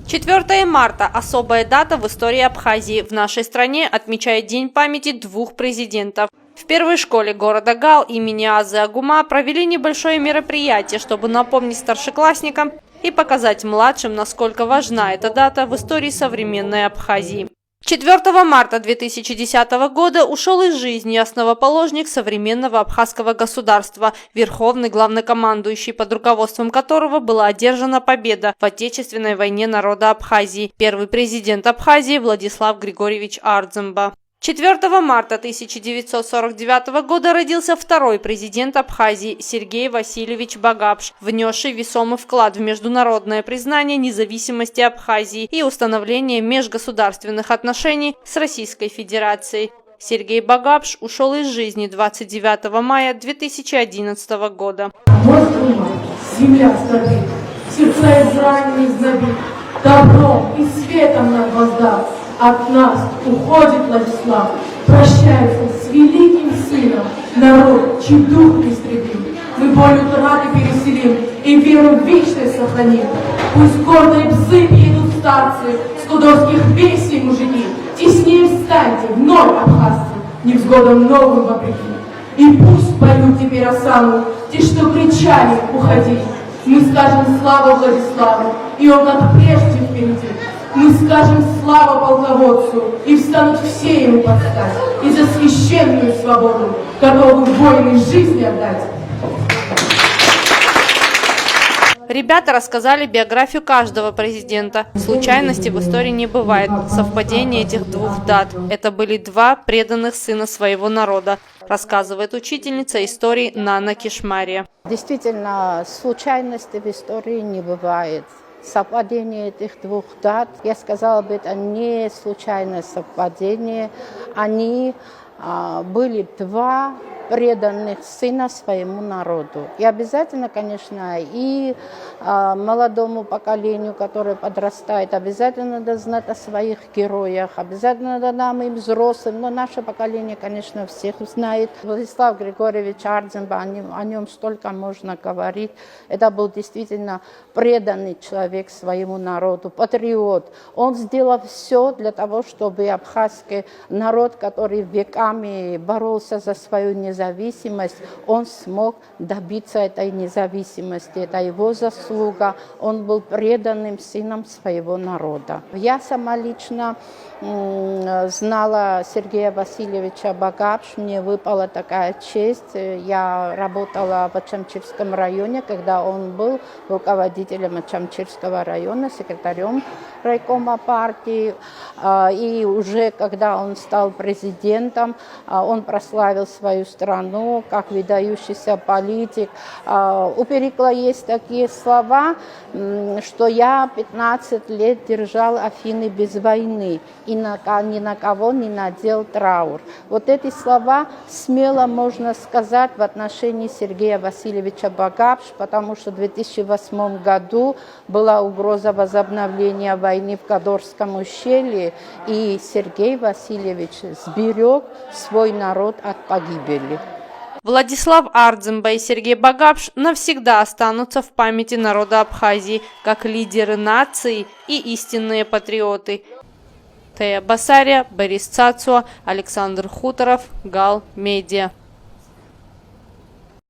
4 марта – особая дата в истории Абхазии. В нашей стране отмечает День памяти двух президентов. В первой школе города Гал имени Азы Агума провели небольшое мероприятие, чтобы напомнить старшеклассникам и показать младшим, насколько важна эта дата в истории современной Абхазии. 4 марта 2010 года ушел из жизни основоположник современного абхазского государства, верховный главнокомандующий, под руководством которого была одержана победа в Отечественной войне народа Абхазии, первый президент Абхазии Владислав Григорьевич Ардземба. 4 марта 1949 года родился второй президент Абхазии Сергей Васильевич Багапш, внесший весомый вклад в международное признание независимости Абхазии и установление межгосударственных отношений с Российской Федерацией. Сергей Багапш ушел из жизни 29 мая 2011 года. Земля скорбит, сердца израненных знобит, добром и светом над воздав. От нас уходит Владислав, прощается с великим сыном, народ, чей дух истребим. Мы боль утраты переселим и веру в вечность сохраним. Пусть гордые псы едут старцы, с кудовских весей мужики. Теснее встаньте, вновь абхазцы, невзгодам новым вопреки. И пусть поют теперь осану те, что кричали «Уходи». Мы скажем слава Владиславу, и он как прежде впереди. Мы скажем слава полководцу, и встанут все ему подстать, и за священную свободу готовы воины жизни отдать. Ребята рассказали биографию каждого президента. Случайностей в истории не бывает. Совпадение этих двух дат. Это были два преданных сына своего народа, рассказывает учительница истории Нана Кишмария. Действительно, случайностей в истории не бывает. Совпадение этих двух дат, я сказала бы, это не случайное совпадение. Они были два преданных сына своему народу. И обязательно, конечно, и молодому поколению, которое подрастает, обязательно надо знать о своих героях, обязательно надо нам и взрослым, но наше поколение, конечно, всех знает. Владислав Григорьевич Ардземба, о нем столько можно говорить. Это был действительно преданный человек своему народу, патриот. Он сделал все для того, чтобы абхазский народ, который веками боролся за свою независимость, он смог добиться этой независимости. Это его заслуга. Он был преданным сыном своего народа. Я сама лично знала Сергея Васильевича Багапш. Мне выпала такая честь. Я работала в Ачамчирском районе, когда он был руководителем Ачамчирского района, секретарем райкома партии. И уже когда он стал президентом, он прославил свою страну как выдающийся политик. У Перикла есть такие слова, что я 15 лет держал Афины без войны и ни на кого не надел траур. Вот эти слова смело можно сказать в отношении Сергея Васильевича Багапш, потому что в 2008 году была угроза возобновления войны в Кадорском ущелье, и Сергей Васильевич сберег свой народ от погибели. Владислав Ардземба и Сергей Багапш навсегда останутся в памяти народа Абхазии как лидеры нации и истинные патриоты. Тея Басария, Борис Цацуа, Александр Хуторов, Гал Медиа.